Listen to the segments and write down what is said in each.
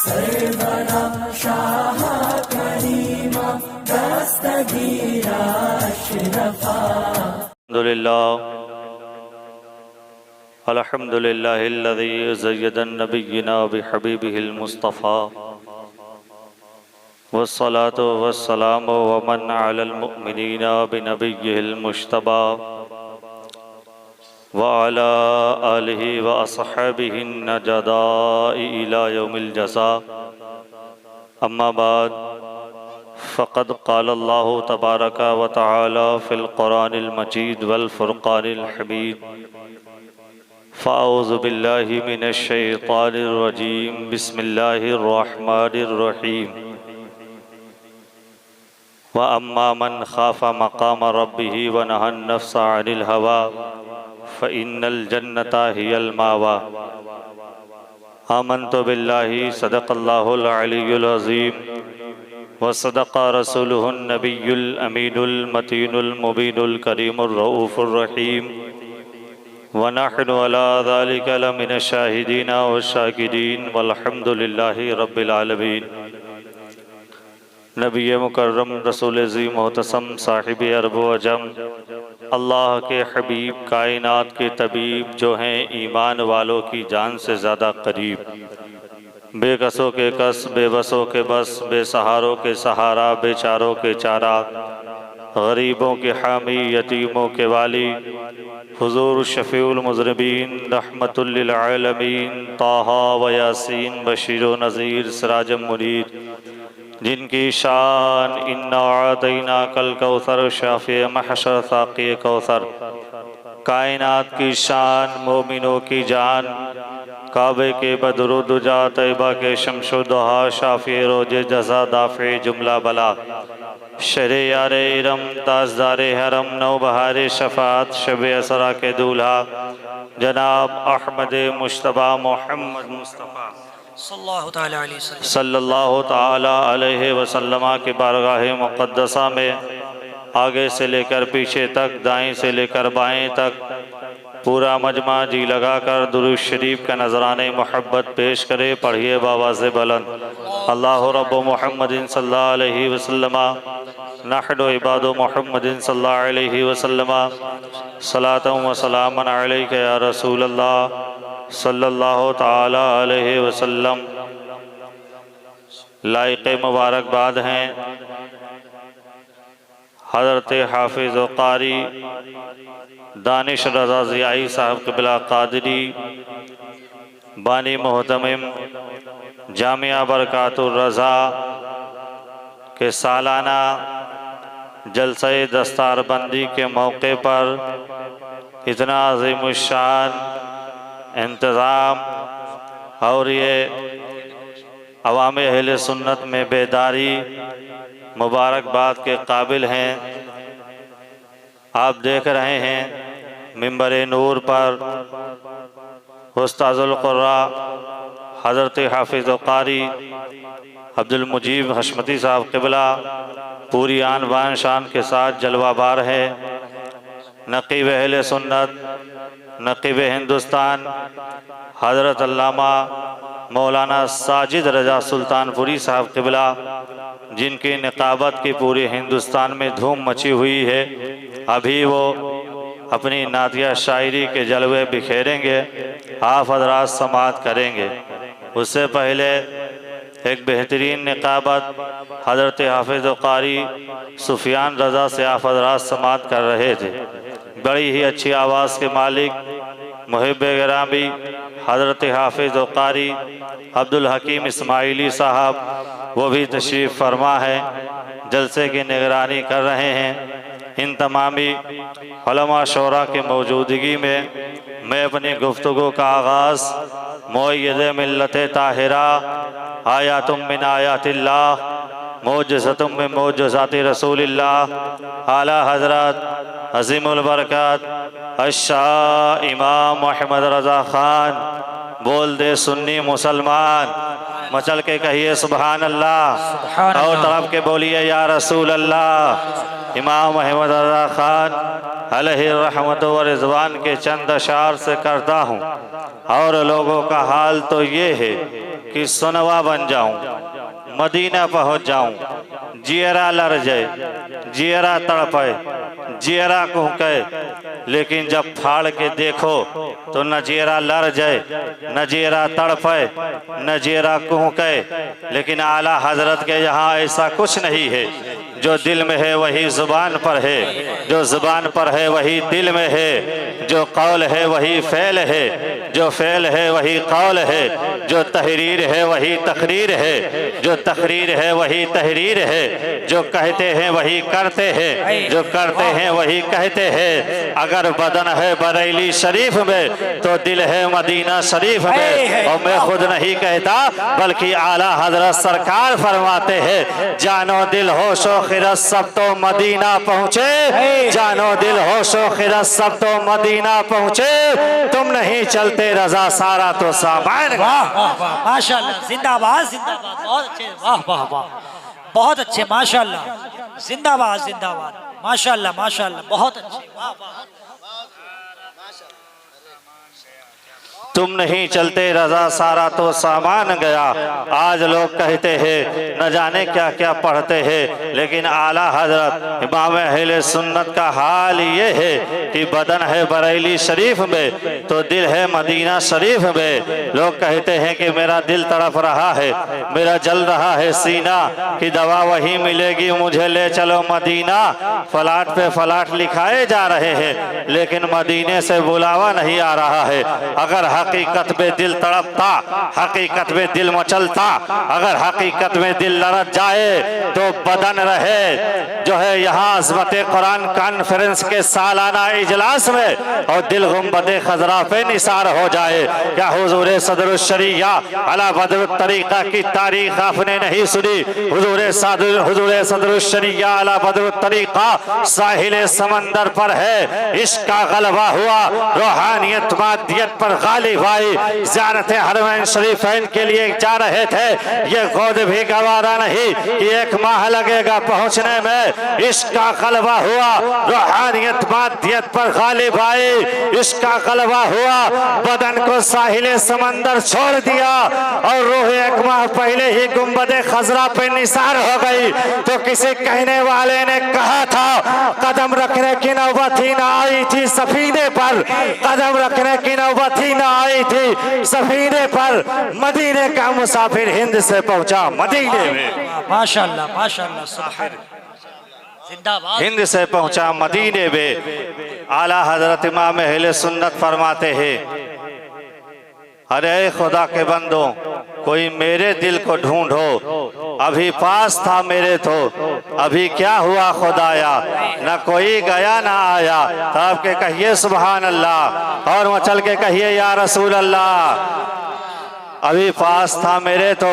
सरवरा शाह करीमा दस्तगीरा अशरफा। अल्हम्दुलिल्लाहिल्लज़ी ज़य्यदन नबिय्यना बिहबीबिहिल मुस्तफ़ा वस्सलातु वस्सलामु वमन अलल मुअमिनीना बिनबिय्यिहिल मुज्तबा व अला आलिहि व अस्हाबिहिन नजदाइ इला यौमिल जज़ा। अम्मा बाद फ़क़द क़ालल्लाहु तबारका व तआला फ़िल क़ुरानिल मजीद वल फ़ुरक़ानिल हमीद। फ़अऊज़ु बिल्लाहि मिनश शैतानिर रजीम। बिस्मिल्लाहिर रहमानिर रहीम। व अम्मा मन खाफ़ा मक़ाम रब्बिही व नहन नफ्स अनिल हवा फ़इन्नल जन्नता हियल मावा। आमन्तु बिल्लाहि सदक़ल्लाहुल अलियुल अज़ीम व सदक़ रसूलुहुन नबियुल अमीनुल मतीनुल मुबीनुल करीमुर रऊफ़ुर रहीम। व नहनु अला ज़ालिका लमिनश शाहिदीन व शाकिरीन वल्हम्दुलिल्लाहि रब्बिल आलमीन। नबी मुकर्रम रसूल ज़ी मोहतसम साहिब अरब व अजम, अल्लाह के हबीब, कायनात के तबीब, जो हैं ईमान वालों की जान से ज़्यादा करीब, बेकसों के कस, बेबसों के बस, बेसहारों के सहारा, बेचारों के चारा, गरीबों के हामी, यतीमों के वाली, हुजूर शफ़ीउल मुज़निबीन रहमतुल लिल आलमीन, ताहा व यासीन बशीर व नज़ीर सिराजम मुनीर, जिनकी शान इन्ना अतैना कल कौसर शाफ़ी महशर साक़ी कौसर, कायनात की शान, मोमिनों की जान, काबे के बदरु दुजा, तैबा के शम्सो दुहा, शाफ़ी रोज़े जज़ा, दाफ़े जुमला बला, शरे यारे इरम, ताजदारे हरम, नौ बहारे शफ़ात, शब असरा के दूल्हा जनाब अहमद मुश्तबा मोहम्मद मुस्तफ़ा सल्लल्लाहु ताला अलैहि वसल्लम के बारगाह मुक़द्दसा में आगे से लेकर पीछे तक, दाएं से लेकर बाएं तक पूरा मजमा जी लगाकर दुरूद शरीफ का नजराने मोहब्बत पेश करे। पढ़िए बावाज़े बुलंद, अल्लाहु रब्बु मुहम्मदिन सल्लल्लाहु अलैहि वसल्लम नहनु इबादु मुहम्मदिन सल्लल्लाहु अलैहि वसल्लम सलातन व सलामन अलैका या रसूलल्लाह सल्लल्लाहु ताला अलैहि वसल्लम। लायक़ मुबारकबाद हैं हज़रत हाफिज़ व क़ारी दानिश रज़ा ज़ियाई साहब क़िबला क़ादरी, बानी मोहतमिम जामिया बरकातुर रज़ा के सालाना जलसे दस्तारबंदी के मौके पर इतना अज़ीमुश्शान इंतज़ाम और ये अवाम अहले सुन्नत में बेदारी मुबारकबाद के काबिल हैं। आप देख रहे हैं मिंबर नूर पर उस्ताज़ुल क़ुर्रा हज़रत हाफिज़ व क़ारी अब्दुल मुजीब हशमती साहब क़िबला पूरी आन बान शान के साथ जलवाबार है। नक़ीब अहले सुन्नत, नक़ीब हिंदुस्तान हज़रत अल्लामा मौलाना साजिद रजा सुल्तानपुरी साहब क़िबला, जिनकी निक़ाबत की पूरे हिंदुस्तान में धूम मची हुई है, अभी वो अपनी नातिया शायरी के जलवे बिखेरेंगे, आप हज़रात समाअत करेंगे। उससे पहले एक बेहतरीन निक़ाबत हज़रत हाफिज़ क़ारी सुफियान रज़ा से आप हज़रात समाअत कर रहे थे। बड़ी ही अच्छी आवाज़ के मालिक मुहिब्बे गिरामी हज़रत हाफिज़ क़ारी अब्दुल हकीम इस्माइली साहब, वो भी तशरीफ़ फरमा है, जलसे की निगरानी कर रहे हैं। इन तमामी उलमा शोरा के मौजूदगी में मैं अपनी गुफ्तगू का आगाज़ मुअय्यद मिल्लत ताहिरा आयातुम मिन आयातिल्लाह मौजज़तुम मिन मौजज़ाति रसूलिल्लाह आला हज़रत अज़ीमुल बरकत अश-शाह इमाम मोहम्मद रज़ा ख़ान बोल दे सुन्नी मुसलमान, मचल के कहिए सुबहान अल्लाह, और तरफ के बोलिए या रसूल अल्लाह। इमाम मोहम्मद रज़ा ख़ान अलैहि रहमत व रिज़वान के चंद अशार से करता हूँ। और लोगों का हाल तो ये है कि सोनवा बन जाऊं, मदीना पहुंच जाऊं, जियरा लड़ जाए, जियरा तड़पे, जियरा कुहके, लेकिन जब फाड़ के देखो तो न जियरा लड़ जाए, न जियरा तड़पे, न जियरा कुहके। लेकिन आला हजरत के यहाँ ऐसा कुछ नहीं है। जो दिल में है वही जुबान पर है, जो जुबान पर है वही दिल में है, जो कौल है वही फ़ेल है, जो फ़ेल है वही कौल है, जो तहरीर है वही तकरीर है, जो तकरीर है वही तहरीर है, जो कहते हैं वही करते हैं, जो करते हैं वही कहते हैं। अगर बदन है बरेली शरीफ में तो दिल है मदीना शरीफ में। और मैं खुद नहीं कहता बल्कि आला हजरत सरकार फरमाते हैं, जानो दिल होशो खिरत सब तो मदीना पहुँचे, जानो दिल होशो खिरत सब तो मदीना पहुँचे, तुम नहीं चलते रजा सारा तो सामान। वाह वाह वाह माशाल्लाह, जिंदाबाद जिंदाबाद, बहुत अच्छे, वाह वाह वाह, बहुत अच्छे माशाल्लाह, जिंदाबाद जिंदाबाद, माशाल्लाह माशाल्लाह, बहुत अच्छे, वाह वाह। तुम नहीं चलते रजा सारा तो सामान गया। आज लोग कहते हैं न जाने क्या क्या पढ़ते हैं, लेकिन आला हजरत इमाम अहले सुन्नत का हाल ये है कि बदन है बरेली शरीफ में तो दिल है मदीना शरीफ में। लोग कहते हैं कि मेरा दिल तड़प रहा है, मेरा जल रहा है सीना, कि दवा वही मिलेगी मुझे ले चलो मदीना। फलाट पे फलाट लिखाए जा रहे हैं, लेकिन मदीने से बुलावा नहीं आ रहा है। अगर हकीकत में दिल तड़पता, हकीकत में दिल मचलता, अगर हकीकत में दिल लड़क जाए तो बदन रहे जो है यहाँ अज़मत कुरान कॉन्फ्रेंस के सालाना इजलास में, और दिल गुंबदे खजरा पे निसार हो जाए। क्या हुजूर सदरुल शरिया अला बदरुत तरीका की तारीख आपने नहीं सुनी? हुजूर सदरुल शरिया अला बदरुत तरीका साहिल समंदर पर है, इश्क का गलबा हुआ, रूहानियत मादियत पर गालिब भाई। ज़ियारत हरमैन शरीफैन के लिए जा रहे थे, ये खुद भी गवारा नहीं कि 1 माह लगेगा पहुंचने में। इसका गलबा हुआ, रूहानियत मादियत पर गालिब आई, इसका गलबा हुआ, बदन को साहिल समंदर छोड़ दिया और रूह 1 माह पहले ही गुंबदे खजरा पे निसार हो गई। तो किसी कहने वाले ने कहा था कदम रखने की नौबत ही ना आई थी सफीने पर, कदम रखने की नौबत ही ना आई थी सफीने पर। मदीने का मुसाफिर हिंद से पहुंचा मदीने में, माशाल्लाह माशाल्लाह, सुभान जिंदाबाद, हिंद से पहुंचा मदीने में। आला हजरत इमाम अहले सुन्नत फरमाते हैं, अरे खुदा के बंदो कोई मेरे दिल को ढूंढो, अभी पास था मेरे तो अभी क्या हुआ खुदाया, न कोई गया ना आया। तब के कहिए सुभान अल्लाह, और मचल के कहिए या रसूल अल्लाह। अभी पास था मेरे तो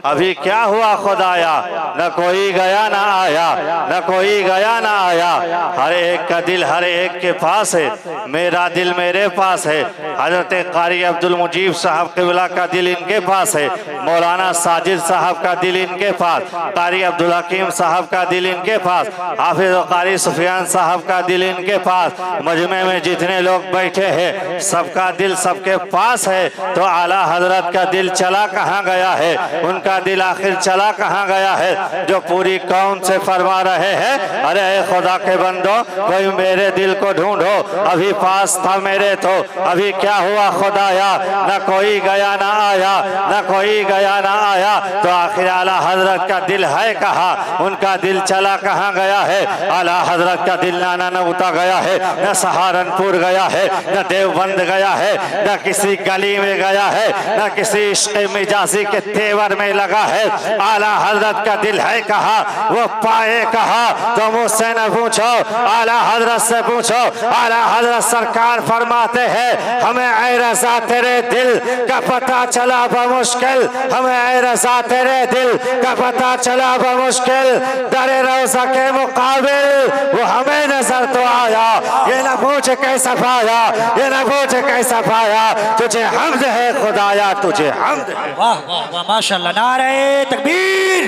अभी क्या हुआ खुदाया, न कोई गया ना आया, न कोई गया ना आया। हर एक का दिल हर एक के पास है, मेरा दिल मेरे पास है। हजरत कारी अब्दुल मुजीब साहब क़िबला का दिल इनके पास है, मौलाना साजिद साहब का दिल इनके पास, कारी अब्दुल हकीम साहब का दिल इनके पास, हाफिज कारी सुफियान साहब का दिल इनके पास। मजमे में जितने लोग बैठे हैं सबका दिल सबके पास है। तो आला हजरत का दिल चला कहाँ गया है, उनका दिल आखिर चला कहाँ गया है, जो पूरी कौम से फरमा रहे हैं, अरे खुदा के बंदो कोई मेरे दिल को ढूंढो, अभी पास था मेरे तो अभी क्या हुआ खुदाया, न कोई गया ना आया, न कोई गया ना आया। तो आखिर आला हजरत का दिल है कहाँ, उनका दिल चला कहाँ गया है। आला हजरत का दिल नाना नबूता गया है, न सहारनपुर गया है, न देवबंद गया है, न किसी गली में गया है, न किसी इश्क़ मिजाजी के तेवर में लगा है। आला हजरत का दिल है कहाँ, वो पाए कहाँ। तो मुझसे न पूछो, आला हजरत से पूछो। आला हजरत सरकार फरमाते हैं, हमें ऐ रज़ा तेरे दिल का पता चला बमुश्किल, हमें ऐ रज़ा तेरे दिल का पता चला बमुश्किल, दरे रोज़ा के मुकाबिल वो हमें नजर तो आया। ये न पूछ कैसा पाया, ये न पूछ कैसा पाया, तुझे हम्द है खुदाया, तुझे हम्द है। वाह वाह वाह माशाल्लाह, नारे तकबीर,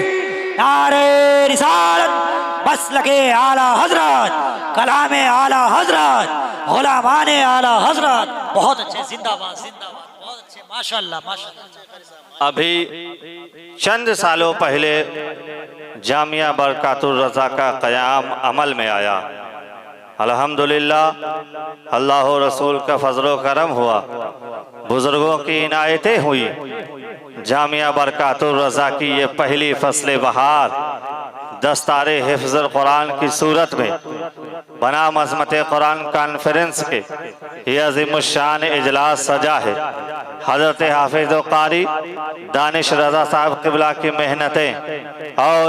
नारे रिसालत, बस लगे आला हजरत, कलामे आला हजरत, गुलामाने आला हजरत। बहुत अच्छे, जिंदाबाद जिंदाबाद, बहुत अच्छे। माशाल्लाह माशाल्लाह। अभी चंद सालों पहले जामिया बरकातुर रज़ा का क़याम अमल में आया। अल्हम्दुलिल्लाह अल्लाह रसूल का फजलो करम हुआ, बुजुर्गों की इनायतें हुई। जामिया बरकातुर रज़ा की ये पहली फसल बहार दस्तारे हिफ्ज़ुल कुरान की सूरत में बनाम अज़मत कुरान कॉन्फ्रेंस के ये अज़ीमुश्शान इजलास सजा है। हज़रत हाफिज़ क़ारी दानिश रज़ा साहब क़िबला की मेहनतें और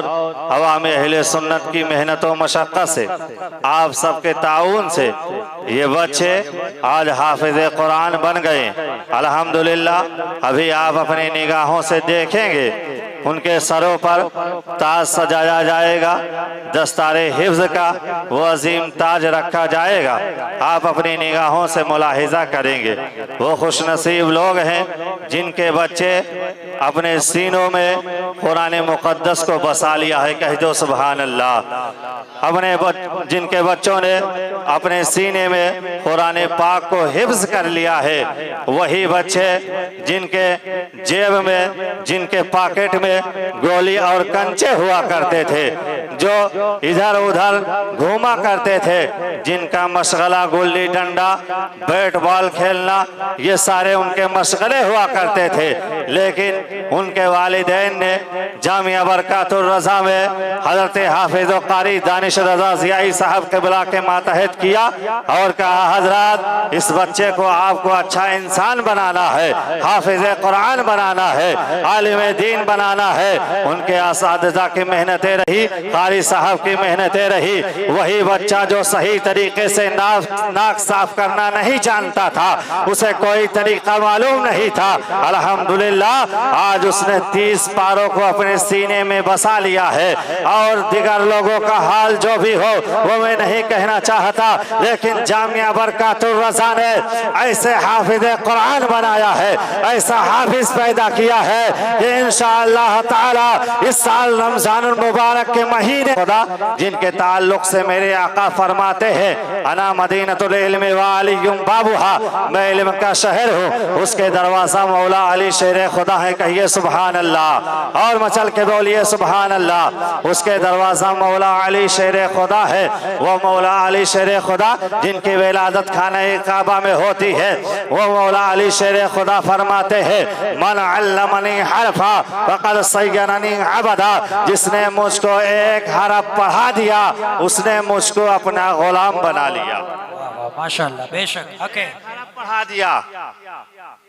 अवाम अहले सुन्नत की मेहनत व मशक्क़त से, आप सबके ताउन से ये बच्चे आज हाफिज़ कुरान बन गए। अल्हम्दुलिल्लाह अभी आप अपनी निगाहों से देखेंगे उनके सरों पर ताज सजाया जाएगा, दस्तारे हिफ्ज़ का वो अजीम ताज रखा जाएगा। आप अपनी निगाहों से मुलाहिज़ा करेंगे वो खुशनसीब लोग हैं जिनके बच्चे अपने सीनों में कुरान मुक़द्दस को बसा लिया है। कह दो सुभान अल्लाह। जिनके बच्चों ने अपने सीने में कुरान पाक को हिफ्ज़ कर लिया है, वही बच्चे जिनके जेब में, जिनके पॉकेट में गोली और कंचे हुआ करते थे, जो इधर उधर घूमा करते थे, जिनका मशगला गुल्ली डंडा बैट बॉल खेलना, ये सारे उनके मशगले हुआ करते थे। लेकिन उनके वालिदैन ने जामिया बरकातुर रज़ा में हज़रत हाफिज़ क़ारी दानिश रज़ा ज़ियाई साहब क़िबला के मातहत किया और कहा, हज़रात इस बच्चे को आपको अच्छा इंसान बनाना है, हाफिज़ कुरान बनाना है, आलिम दीन बनाना है। उनके असातिज़ा की मेहनतें रही, क़ारी साहब की मेहनतें रही। वही बच्चा जो सही तरीके से नाक साफ करना नहीं जानता था, उसे कोई तरीका मालूम नहीं था, अल्हम्दुलिल्लाह आज उसने 30 पारों को अपने सीने में बसा लिया है। और दिगर लोगों का हाल जो भी हो वो मैं नहीं कहना चाहता, लेकिन जामिया बरकातुर रज़ा ने ऐसे हाफिज़ कुरान बनाया है, ऐसा हाफिज़ पैदा किया है कि इंशाअल्लाह ताला इस साल रमज़ानुल मुबारक के महीने खुदा जिनके ताल्लुक से मेरे आका फरमाते हैं, अना मदीनतुल इल्म व अलीयुम बाबुहा, मैं इल्म का शहर हूँ, उसके दरवाज़ा मौला अली शेर खुदा है। कहिए सुभान अल्लाह और मचल के बोलिए सुभान अल्लाह। उसके दरवाज़ा मौला अली शेर खुदा है। वो मौला अली शेर खुदा जिनकी विलादत खाने काबा में होती है, वो मौला अली शेर खुदा फरमाते हैं, मन अल्लमनी हरफा फ़क़द सय्यरनी अबदा, जिसने मुझको एक हरफ पढ़ा दिया उसने मुझको अपना गुलाम बना लिया। माशाल्लाह बेशक ओके। पढ़ा दिया,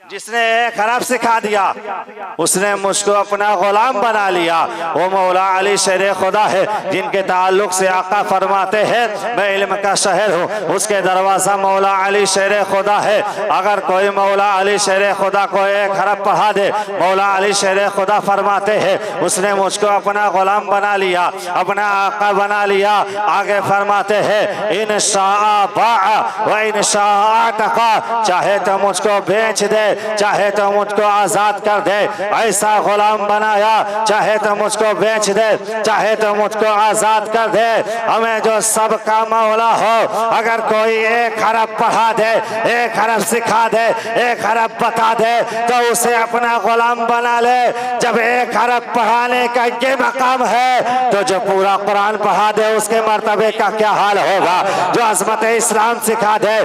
जिसने एक हरफ सिखा दिया उसने मुझको अपना गुलाम बना लिया। वो मौला अली शेर खुदा है जिनके ताल्लुक से आका फरमाते हैं, मैं इल्म का शहर हूँ, उसके दरवाज़ा मौला अली शेर खुदा है। अगर कोई मौला अली शेर खुदा को एक हरफ पढ़ा दे, मौला अली शेर खुदा फरमाते हैं उसने मुझको अपना गुलाम बना लिया, अपना आका बना लिया। आगे फरमाते हैं, इन शाअ बाअ व इन शाअ अतक़ा, चाहे तो मुझको बेच दे, चाहे तो मुझको आजाद कर दे, ऐसा गुलाम बनाया। चाहे तो मुझको बेच दे, चाहे तो मुझको आजाद कर दे, हमें जो सबका मौला हो। अगर कोई एक हरफ पढ़ा दे, एक हरफ सिखा दे, एक हरफ बता दे तो उसे अपना गुलाम बना ले। जब एक हरफ पढ़ाने का ये मकाम है तो जो पूरा कुरान पढ़ा दे उसके मर्तबे का क्या हाल होगा। जो अज़मत इस्लाम सिखा दे,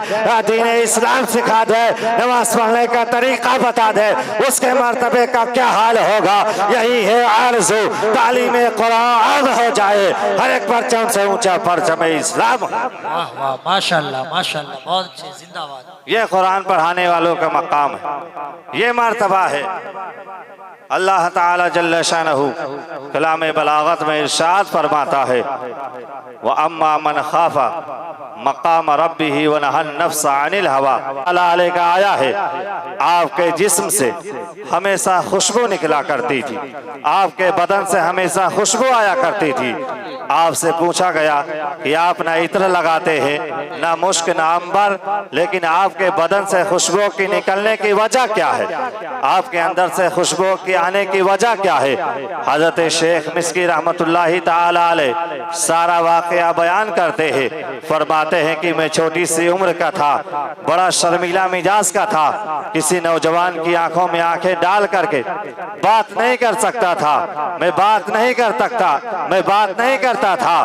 दीन इस्लाम सिखा दे, नमाज पढ़ने का तरीका बता दे, उसके मर्तबे का क्या हाल होगा। यही है आरज़ू, तालीम कुरान हो जाए, हर एक परचम से ऊंचा परचम इस्लाम। वाह वाह माशाल्लाह माशाल्लाह, बहुत अच्छे, जिंदाबाद। ये कुरान पढ़ाने वालों का मकाम है, ये मर्तबा है। अल्लाह ताला जल्ल शानहू कलाम बलागत में इरशाद फरमाता है, व अम्मा मन खाफा मकाम रब्बिही व नहन नफ्स अनिल हवा। अल्लाह का आया है, आपके जिस्म से हमेशा खुशबू निकला करती थी, आपके बदन से हमेशा खुशबू आया करती थी। आपसे पूछा गया कि आप ना इत्र लगाते हैं, ना मुश्क, ना अंबर, लेकिन आपके बदन से खुशबू की निकलने की वजह क्या है, आपके अंदर से खुशबू की आने की वजह क्या है। हजरत शेख मिस्की रहमतुल्लाहि ताला अलैह सारा वाक़या बयान करते हैं, फरमाते फरमाते हैं कि मैं छोटी सी उम्र का था, बड़ा शर्मीला मिजाज का था, किसी नौजवान की आंखों में आंखें डाल करके बात नहीं कर सकता था, मैं बात नहीं कर सकता, मैं बात नहीं करता था।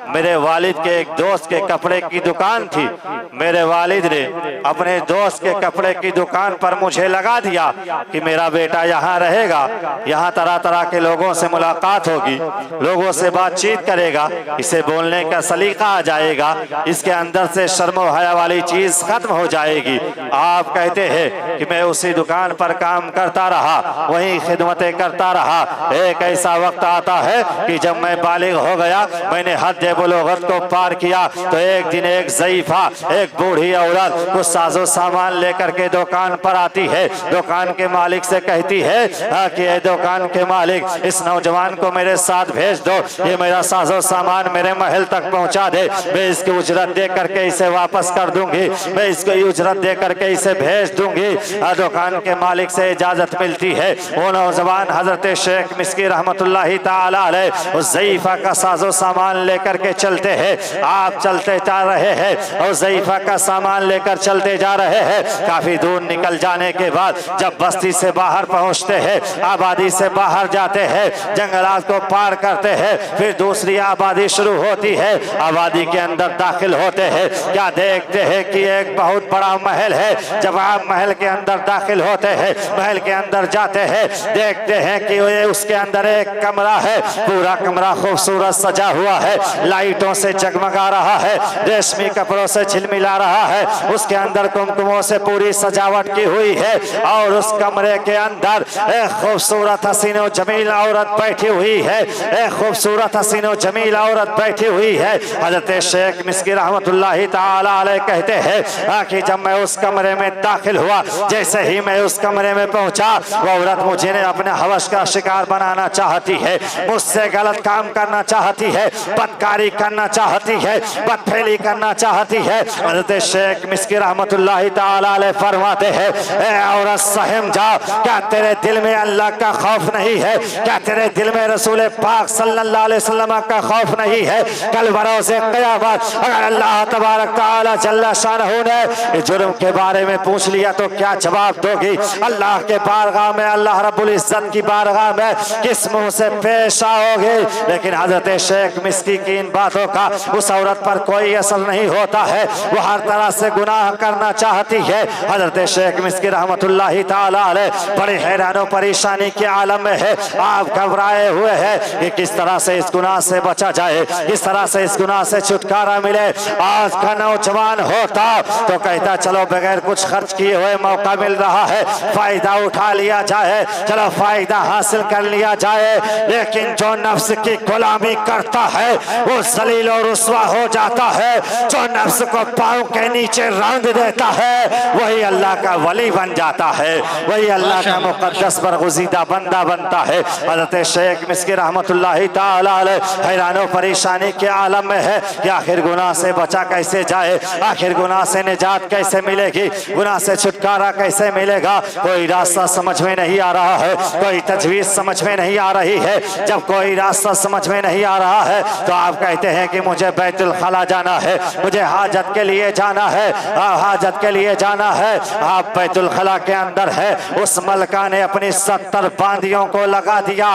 मेरे वालिद के एक दोस्त के कपड़े की दुकान थी, मेरे वालिद ने अपने दोस्त के कपड़े की दुकान पर मुझे लगा दिया कि मेरा बेटा यहाँ रहेगा, यहाँ तरह तरह के लोगों से मुलाकात होगी, लोगों से बातचीत करेगा, इसे बोलने का सलीका आ जाएगा, इसके अंदर से शर्म हया वाली चीज खत्म हो जाएगी। आप कहते हैं कि मैं उसी दुकान पर काम करता रहा, वहीं खिदमतें करता रहा। एक ऐसा वक्त आता है कि जब मैं बालिग हो गया, मैंने हद बुलूगत को पार किया, तो एक दिन एक ज़ईफा, एक बूढ़ी औरत कुछ साजो सामान लेकर के दुकान पर आती है। दुकान के मालिक से कहती है कि दुकान के मालिक, इस नौजवान को मेरे साथ भेज दो, ये मेरा साजो सामान मेरे महल तक पहुंचा दे, मैं इसकी उजरत दे करके इसे वापस कर दूंगी, मैं इसको उजरत दे करके इसे भेज दूंगी। दुकान के मालिक से इजाजत मिलती है। वो नौजवान हजरत शेख मिस्की रहमतुल्लाहि ताला अलैह उस ज़ईफा का साजो सामान लेकर के चलते हैं। आप चलते जा रहे हैं और ज़ईफा का सामान लेकर चलते जा रहे हैं। काफी दूर निकल जाने के बाद जब बस्ती से बाहर पहुंचते हैं, आबादी से बाहर जाते हैं, जंगलात को पार करते हैं, फिर दूसरी आबादी शुरू होती है। आबादी के अंदर दाखिल होते हैं, क्या देखते हैं कि एक बहुत बड़ा महल है। जब आप महल के अंदर दाखिल होते हैं, महल के अंदर जाते हैं, देखते हैं कि उसके अंदर एक कमरा है, पूरा कमरा खूबसूरत सजा हुआ है, लाइटों से जगमगा रहा है, रेशमी कपड़ों से झिलमिला रहा है, उसके अंदर कुमकुमों से पूरी सजावट की हुई है। और उस कमरे के अंदर एक खूबसूरत हसीनो जमील औरत बैठी हुई है, एक खूबसूरत हसीनो जमील औरत बैठी हुई है। हजरत शेख मिस्की रहमतुल्लाहि ताला अलैह कहते हैं कि जब मैं उस कमरे में दाखिल हुआ, जैसे ही मैं उस कमरे में पहुंचा, वो औरत मुझे अपने हवस का शिकार बनाना चाहती है, मुझसे गलत काम करना चाहती है, बदकारी करना चाहती है, बदफेली करना चाहती है। हजरत शेख मिस्की रहमतुल्लाहि ताला अलैह फरमाते हैं, ए औरत सहम जाओ, क्या तेरे दिल में अल्लाह का खौफ नहीं है? क्या तेरे दिल में रसूल पाक सल्लल्लाहु अलैहि वसल्लम का खौफ नहीं है? कल बरोज़े क़यामत अगर अल्लाह तबारक तआला जल्ला शानहू ने जुर्म के बारे में पूछ लिया तो क्या जवाब दोगी? अल्लाह के बारगाह में, अल्लाह रब्बुल इज्जत की बारगाह में किस मुंह से पेश आओगे? लेकिन हजरत शेख मिस्की की इन बातों का उस औरत पर कोई असर नहीं होता है, वो हर तरह से गुनाह करना चाहती है। हजरत शेख मिस्की रहमतुल्लाहि ताला अलैह बड़े हैरानो परेशानी के आलम में है। आप घबराए हुए हैं कि किस तरह से इस गुनाह से बचा जाए, किस तरह से इस गुनाह से छुटकारा मिले। आज का नौजवान होता तो कहता चलो बगैर कुछ खर्च किए हुए मौका मिल रहा है, फायदा उठा लिया जाए, चलो फायदा हासिल कर लिया जाए। लेकिन जो नफ्स की गुलामी करता है वो जलील और रुस्वा हो जाता है। जो नफ्स को पांव के नीचे रंग देता है वही अल्लाह का वली बन जाता है, वही अल्लाह का मुकद्दस बरगुज़ीदा बंदा बनता है। हज़रत शेख मिस्की रहमतुल्लाहि ताला अलैह हैरानो परेशानी के आलम में है कि आखिर गुनाह से बचा कैसे जाए, आखिर गुनाह से निजात कैसे मिलेगी, गुनाह से छुटकारा कैसे मिलेगा। कोई रास्ता समझ में नहीं आ रहा है, कोई तजवीज़ समझ में नहीं आ रही है। जब कोई रास्ता समझ में नहीं आ रहा है तो आप कहते हैं कि मुझे बैतुल खला जाना है, मुझे हाजत के लिए जाना है, हाजत के लिए जाना है। आप बैतुल खला के अंदर है, उस मलका ने अपनी 70 बांदियों को लगा दिया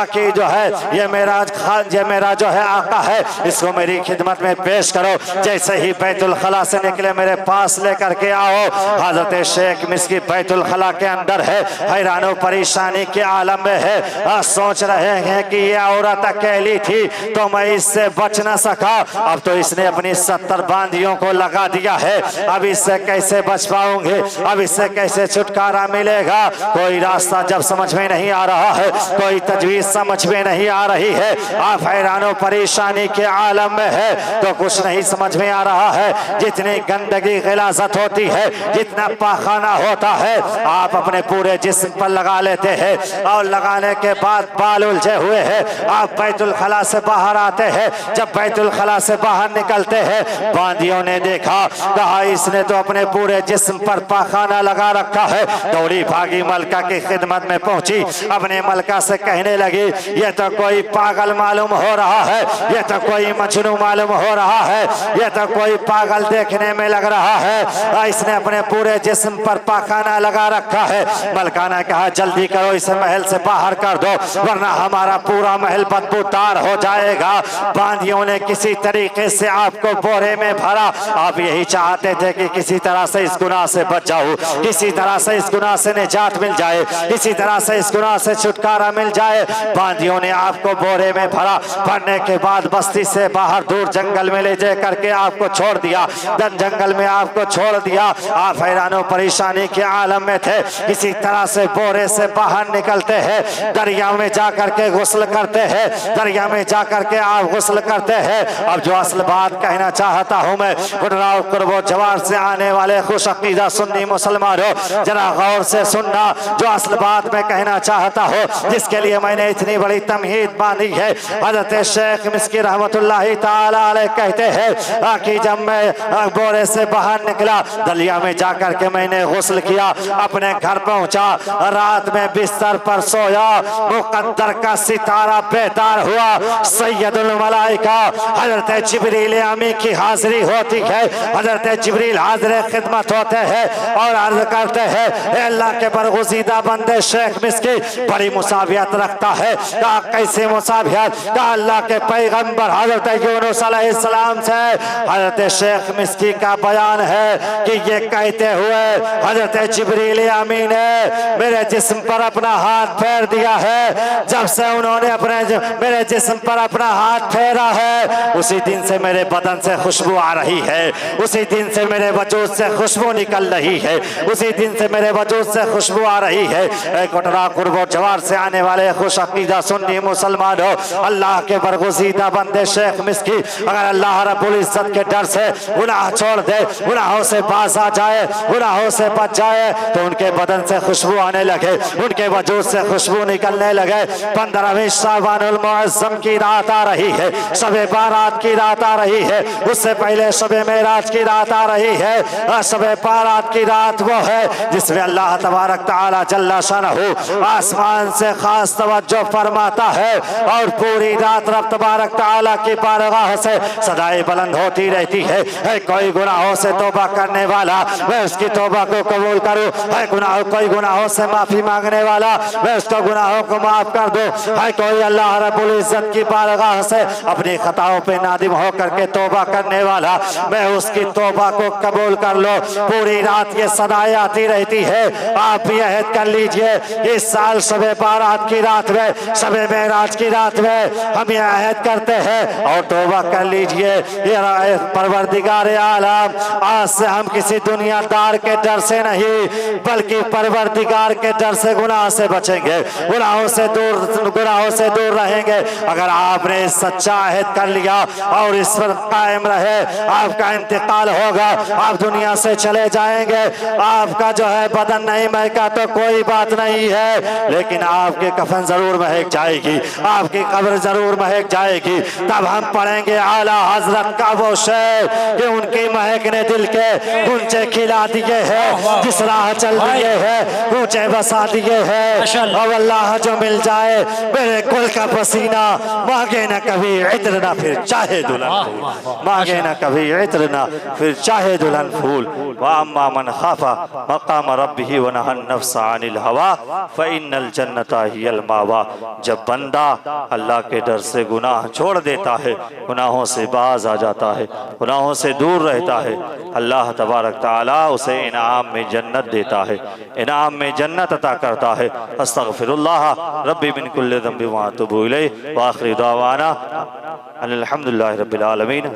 कि जो है ये मेरा जो है आका है, इसको मेरी खिदमत में पेश करो। जैसे ही बैतुल खला से निकले मेरे पास लेकर के आओ। हजरत शेख मिस्की बैतुल खला के अंदर है, हैरानो परेशानी के आलम में है। सोच रहे हैं कि ये औरत अकेली थी तो मैं इससे बच न सका, अब तो इसने अपनी 70 बांदियों को लगा दिया है, अब इससे कैसे बच पाऊंगे, अब इससे कैसे छुटकारा मिलेगा। कोई रास्ता जब समझ में नहीं आ रहा है, कोई तजवीज़ समझ में नहीं आ रही है, आप हैरानो परेशानी के आलम में है तो कुछ नहीं समझ में आ रहा है। जितनी गंदगी गिलाजत होती है, जितना पाखाना होता है, आप अपने पूरे जिस्म पर लगा लेते हैं और लगाने के बाद बाल उलझे हुए हैं। आप बैतुल खला से बाहर आते हैं, जब बैतुल खला से बाहर निकलते हैं, बांदियों ने देखा, कहा इसने तो अपने पूरे जिस्म पर पाखाना लगा रखा है। दौड़ी भागी मलका की खिदमत में पहुंची, अपने मलका से कहने लगी ये तो कोई पागल मालूम हो रहा है, ये तो कोई मजनू मालूम हो रहा है, ये तो कोई पागल देखने में लग रहा है, इसने अपने पूरे जिस्म पर पाखाना लगा रखा है। मलका ने कहा जल्दी करो, इसे महल से बाहर कर दो वरना हमारा पूरा महल बदबूदार हो जाएगा। बांदियों ने किसी तरीके से आपको बोरे में भरा। आप यही चाहते थे कि किसी तरह से इस गुनाह से बच जाओ, किसी तरह से इस गुनाह से निजात मिल जाए, किसी तरह से इस गुनाह से छुटकारा मिल जाए। बांदियों ने आपको बोरे में भरा, भरने के बाद बस्ती से बाहर दूर जंगल में ले जा करके आपको छोड़ दिया, जंगल में आपको छोड़ दिया। आप हैरानो परेशानी के आलम में थे। किसी तरह से बोरे से बाहर निकलते हैं, दरिया में जा करके गुस्ल करते हैं, दरिया में जा करके आप गुस्ल करते हैं। अब जो असल बात कहना चाहता हूँ मैं, गुडराव कुर्बो जवार से आने वाले खुश अकीदा सुन्नी मुसलमानों, जरा गौर से सुनना। जो असल बात मैं कहना चाहता हूँ, जिसके लिए मैंने इतनी बड़ी तमहीद बांधी है, हजरत शेख मिस्की रहमतुल्लाहि ताला अलैह कहते हैं कि जब मैं बोरे से बाहर निकला, दरिया में जाकर के मैंने गुस्ल किया, अपने घर पहुंचा, रात में बिस्तर पर सोया, मुकद्दर का सितारा बेदार हुआ। सैयदुल मलाइका हजरत जिब्रील अमी की हाजिरी होती है। हजरत जिब्रील हाजिर खिदमत होते हैं और अर्ज करते हैं, अल्लाह के बरगुज़ीदा बंदे शेख मिस्की बड़ी मुसावियत रखता है। कहा कैसे मुसावियत? कहा अल्लाह के पैगंबर हजरत यूनुस अलैहिस्सलाम से। हजरत शेख मिस्की का बयान है कि ये कहते हुए हजरत जिब्रील अमी ने मेरे जिस्म पर अपना हाथ फेर दिया है। जब से उन्होंने मेरे जिस्म पर अपना हाथ फेरा है, उसी दिन से मेरे बदन से खुशबू आ रही है, उसी दिन से मेरे वजूद से खुशबू निकल रही है, उसी दिन से मेरे वजूद से खुशबू आ रही है। कोटरा कुर्बो जवार से आने वाले खुश अकीदा सुन्नी मुसलमान हो, अल्लाह के बरगुज़ीदा बंदे शेख मिस्की अगर अल्लाह रब्बुल इज्जत के डर से गुनाह छोड़ दे, गुनाहों से बाज आ जाए, गुनाहों से बच जाए, तो उनके बदन से खुशबू आने लगे, उनके वजूद से खुशबू निकलने लगे। 15वीं शाबानुल मुअज़्ज़म की रात आ रही है, शबे बारात की रात आ रही है, उससे पहले शबे मेराज की रात आ रही है। शबे बारात की रात वो है जिसमें अल्लाह तबारक तआला जल्ला शानहू आसमान से खास तवज्जो फरमाता है और पूरी रात रब तबारक तआला की बारगाह से सदाएं बुलंद होती रहती है। कोई गुनाहों से तौबा करने वाला, मैं उसकी तौबा को कबूल करूं। कोई गुनाहों से माफी मांगने वाला, मैं उसको गुनाहों को माफ कर दूं। कोई अल्लाह रब्बुल इज्जत की बारगाह से अपनी खताओं पे नादिम होकर के तौबा करने वाला, मैं उसकी तौबा को कबूल कर लो। पूरी रात ये सदाएं आती रहती है। आप भी अहद कर लीजिए, इस साल शबे बारात की रात में, शबे मेराज की रात में हम ये अहद करते हैं और तौबा कर लीजिए, ये परवरदिगार आलम, आज से हम किसी दुनियादार के डर से नहीं बल्कि परवरदिगार के डर से गुनाह से बचेंगे, गुनाहों से दूर रहेंगे। अगर आपने सच्चा अहद कर लिया और इस पर कायम रहे, आपका इंतकाल होगा, आप दुनिया से चले जाएंगे। आपका जो है बदन नहीं महका तो कोई बात नहीं है, लेकिन आपकी कफन जरूर महक जाएगी, आपकी कब्र जरूर महक जाएगी। तब हम पढ़ेंगे आला हजरत का वो शेर कि उनकी महक ने दिल के ऊंचे खिला दिए हैं, जिस राह चल दिए हैं ऊंचे बसा दिए हैं। और अल्लाह जो मिल जाए मेरे कुल का पसीना, मांगे न कभी इत्र ना फिर चाहे दुल्हन फूल, मांगे न कभी इत्र ना फिर चाहे दुल्हन फूल। वअम्मा मन खाफा मकाम रब्बिही व नहा नफ्स अनिल हवा फ़इन्नल जन्नता हियल मावा। जब बंदा अल्लाह के डर से गुनाह छोड़ देता है, गुनाहों से बाज आ जाता है, गुनाहों से दूर रहता है, अल्लाह तबारक तआला उसे इनाम में जन्नत देता है, इनाम में जन्नत अता करता है। अस्तगफिरुल्लाह रब्बी मिन कुल्लि ज़ंबि व अतूबु इलैहि व आखिर दावाना अनिल हम्दुलिल्लाहि रब्बिल आलमीन।